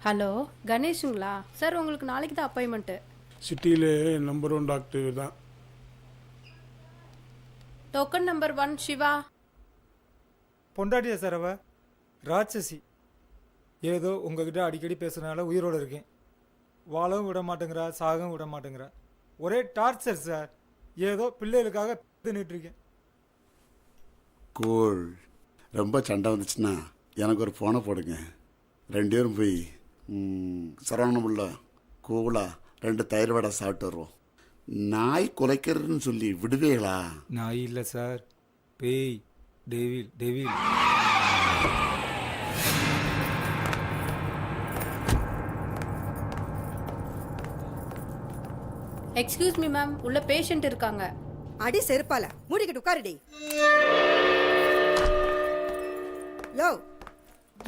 Hello கணேஷுங்களா sir? உங்களுக்கு நாளைக்கு தான் அப்பாயின்மெண்ட்டு. சிட்டியிலே நம்பர் 1 டாக்டர் தான். Token number 1 Siva. பொண்டாட்டியா சார் அவ? ராட்சசி. ஏதோ உங்ககிட்ட அடிக்கடி பேசுறதுனால உயிரோடு இருக்கேன். வாழவும் விட மாட்டேங்கிறா, சாகவும் விட மாட்டேங்கிறா. ஒரே டார்ச்சர் சார். ஏதோ பிள்ளைகளுக்காக தின்னுட்டு இருக்கேன். கூழ் ரொம்ப சண்டை வந்துச்சுன்னா எனக்கு ஒரு ஃபோனை போடுங்க. 2 பேரும் போய் சரவணமுள்ள கூழா 2 தயிர் வடை சாப்பிட்டு வருவோம். நாய் குலைக்கிறதுன்னு சொல்லி விடுவீங்களா? நாய் இல்லை சார், பேய், devil devil. Excuse me ma'am, உள்ள பேஷண்ட் இருக்காங்க. அடி செருப்பால மூடிக்கிட்டு உட்காருடி. யோ,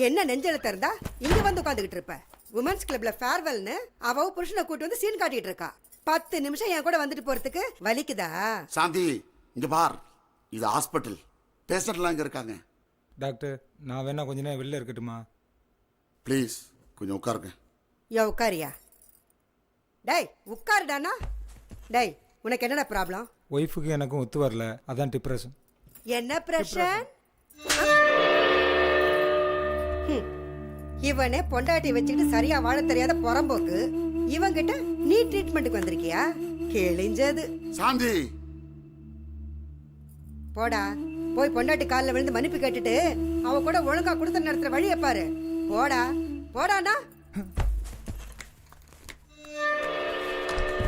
என்ன நெஞ்செழுத்த இருந்தா இங்க வந்து உட்காந்துக்கிட்டு இருப்ப? உமன்ஸ் கிளப்ல ஃபேர்வெல்னு அவ புருஷனை கூட்டு வந்து சீன் காட்டிட்டு இருக்கா. 10 நிமிஷம் என் கூட வந்துட்டு போறதுக்கு வலிக்குதா? சாந்தி, இங்க பார், இது ஹாஸ்பிட்டல். பேஷண்ட்லாம் இங்க இருக்காங்க. டாக்டர், நான் வேணா கொஞ்ச நேரம் வெளில இருக்கட்டுமா? ப்ளீஸ் கொஞ்சம் உட்காருங்க. யோ உட்காரியா? டேய் உட்காருடானா. டேய், உனக்கு என்னடா ப்ராப்ளம்? ஒய்ஃபுக்கு எனக்கும் ஒத்து வரல, அதான் டிப்ரெஷன். என்ன பிரஷன்? இவனே பொண்டாட்டி வச்சுக்கிட்டு சரியா வாழ தெரியாத புறம்போக்கு. இவங்கிட்ட நீ ட்ரீட்மெண்ட்டுக்கு வந்திருக்கியா? கிழிஞ்சது. சாந்தி, போடா, போய் பொண்டாட்டி காலில் விழுந்து மன்னிப்பு கேட்டுட்டு அவ கூட ஒழுங்கா கொடுத்த நடத்துற வழியை பாரு. போடா போடானா.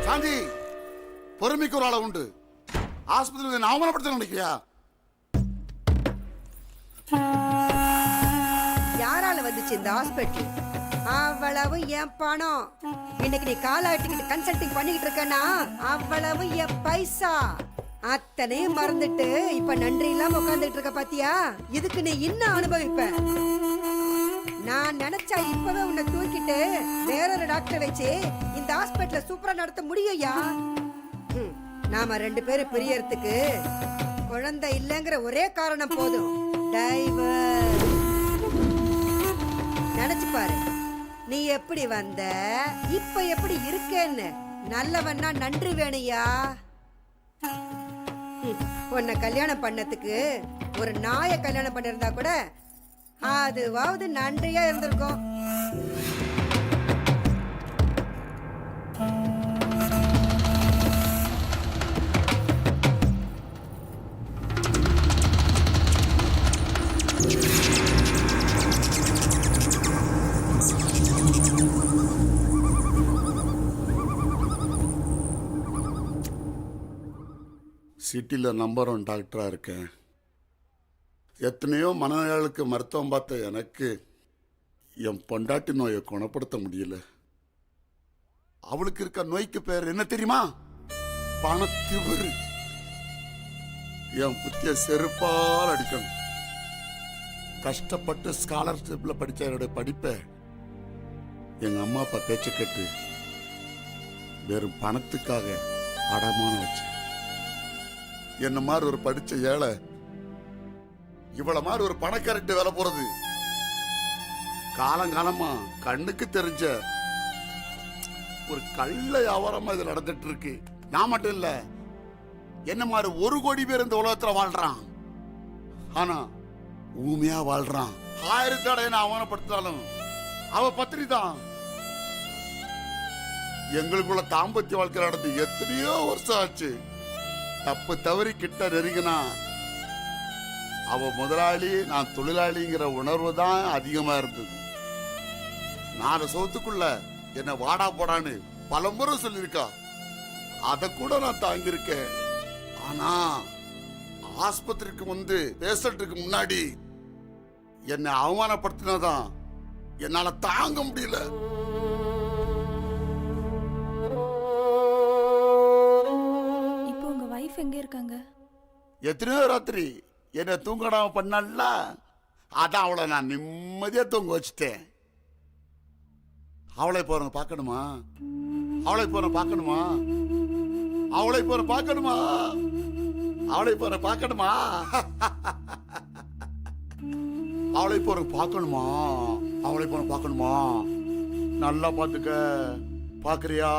சாந்தி, பொறுமைக்கு ஒரு ஆள உண்டு. ஆஸ்பத்திரியில் அவமானப்படுத்த நினைக்கிறியா? யாரால வந்துச்சு இந்த ஹாஸ்பிட்டல்? அவ்வளவு என் பணம். இன்னைக்கு நீ காலாட்டிக்கிட்டு கன்சல்டிங் பண்ணிக்கிட்டு இருக்கனா அவ்வளவு என் பைசா. அத்தனையும் மறந்துட்டு இப்ப நன்றி இல்லாம உட்கார்ந்துட்டு இருக்க பாத்தியா? இதுக்கு நீ இன்னும் அனுபவிப்ப. நான் நினைச்சா இப்பவே உன்னை தூக்கிட்டு வேறொரு டாக்டர் வச்சு இந்த ஹாஸ்பிட்டல சூப்பரா நடத்த முடியும்யா. நாம 2 பேரும் பிரியறதுக்கு குழந்தை இல்லைங்கிற ஒரே காரணம் போதும். டைவர்ஸ். நினைச்சு பாரு, நீ எப்படி வந்த, இப்ப எப்படி இருக்கேன்னு. நல்லவன்னா நன்றி வேணையா. உன்னை கல்யாணம் பண்ணதுக்கு ஒரு நாயை கல்யாணம் பண்ணிருந்தா கூட அதுவாவது நன்றியா இருந்திருக்கும். சிட்டியில் நம்பர் 1 டாக்டராக இருக்கேன். எத்தனையோ மனநோயாளுக்கு மருத்துவம் பார்த்த எனக்கு என் பொண்டாட்டி நோயை குணப்படுத்த முடியல. அவளுக்கு இருக்க நோய்க்கு பேர் என்ன தெரியுமா? பணத்திவரு. என் புத்திய செருப்பால் அடிக்கணும். கஷ்டப்பட்டு ஸ்காலர்ஷிப்ல படிச்ச என்னுடைய படிப்பை எங்க அம்மா அப்பா பேச்ச கேட்டு வெறும் பணத்துக்காக அடமானம் வச்சு என்ன மாதிரி ஒரு படிச்ச ஏழை இவ்வளவு மாதிரி ஒரு பணக்காரட்டு வேலை போறது காலங்காலமா கண்ணுக்கு தெரிஞ்ச ஒரு கள்ள வியாபாரமா இது நடந்துட்டு இருக்கு. நான் மட்டும் இல்ல, என்ன மாதிரி 1 கோடி பேர் இந்த உலகத்துல வாழ்றான். ஆனா ஊமையா வாழ்றான். 1000 தடவை நான் அவமானப்படுத்தினாலும் அவ பத்திரி தான். எங்களுக்குள்ள தாம்பத்திய வாழ்க்கை நடந்து எத்தனையோ வருஷம் ஆச்சு. தப்பு தவறி கிட்ட நெருங்கினா அவ முதலாளி, நான் தொழிலாளிங்கிற உணர்வு தான் அதிகமா இருந்தது. 4 சோத்துக்குள்ள என்ன வாடா போடான்னு பலமுறை சொல்லியிருக்கா. அத கூட நான் தாங்கியிருக்கேன். ஆனா ஆஸ்பத்திரிக்கு வந்து பேஷண்ட்டுக்கு முன்னாடி என்னை அவமானப்படுத்தினதான் என்னால தாங்க முடியல. எங்க இருக்காங்க? எத்தனையோ ராத்திரி என்ன தூங்கடாம பண்ணல. அதான் அவளை நான் நிம்மதியா தூங்க வச்சுட்டேன். அவளை போற பார்க்கணுமா? அவளை போற பார்க்கணுமா? அவளை போற பார்க்கணுமா? அவளை போற பார்க்கணுமா? அவளை போற பார்க்கணுமா? அவளை போற பார்க்கணுமா? நல்லா பாத்துக்க. பாக்குறியா?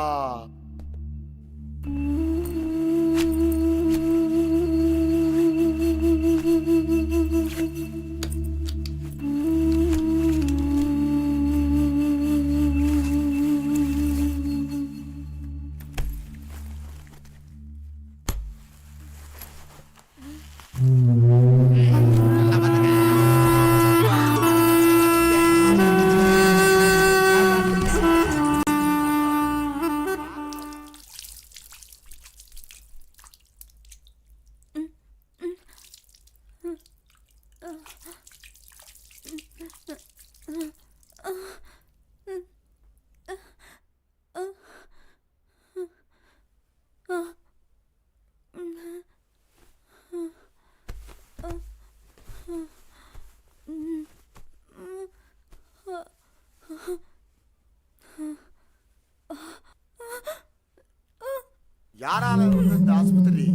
யாரால வந்து இந்த ஆஸ்பத்திரி?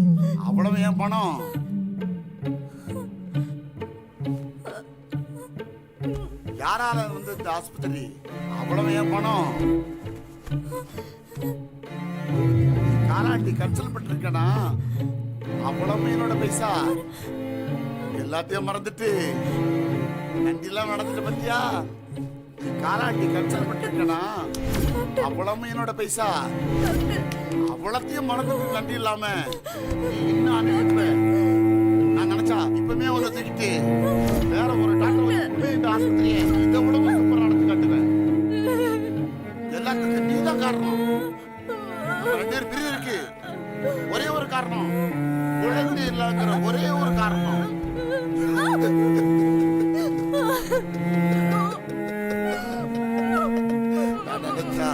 அவ்வளவு ஏன் பணம்? யாரால வந்து இந்த ஆஸ்பத்திரி? அவ்வளவு ஏன் பணம்? காலாட்டி கன்சல்ட் பண்ணிருக்கனா? அவ்வளவு என்னோட பைசா. எல்லாத்தையும் மறந்துட்டு நண்டிலாம் நடந்துட்டு பத்தியா? காலாட்டி கன்சல்ட் பண்ணிருக்கனா? அவ்வளவு என்னோட பைசா. அவ்வளத்தையும் மறந்துட்டு நன்றி இல்லாம நீ இன்னும் அனுப்பிடுவ. நான் நினைச்சா இப்பவுமே ஒரு தூக்கிட்டு வேற ஒரு டாக்டர் இந்த ஆஸ்பத்திரியை இதை விட சூப்பர் நடத்தி காட்டுவேன். எல்லாத்துக்கும் நீ தான் காரணம். ரெண்டு பேர் பிரிவு இருக்கு. ஒரே ஒரு காரணம், குழந்தை இல்லைங்கிற ஒரே ஒரு காரணம். நான் நினைச்சா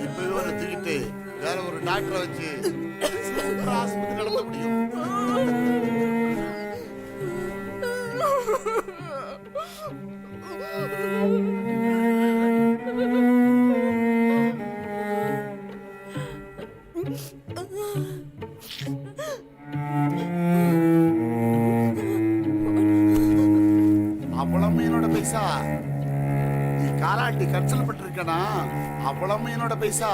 இப்பவே ஒரு தூக்கிட்டு வேற ஒரு டாக்டரை வச்சு ஆஸ்பத்திரி நடத்த முடியும். அவ்வளவு என்னோட பைசா. நீ காலாட்டி கன்சல்ட் பண்ணிருக்கனா? அவ்வளவு என்னோட பைசா.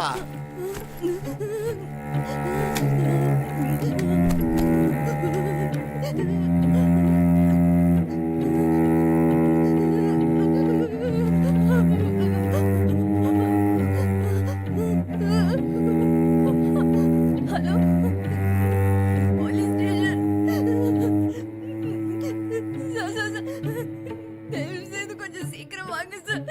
Hello, police station. Sir sir sir, தயவு செய்து கொஞ்சம் சீக்கிரம் வாங்க சார்.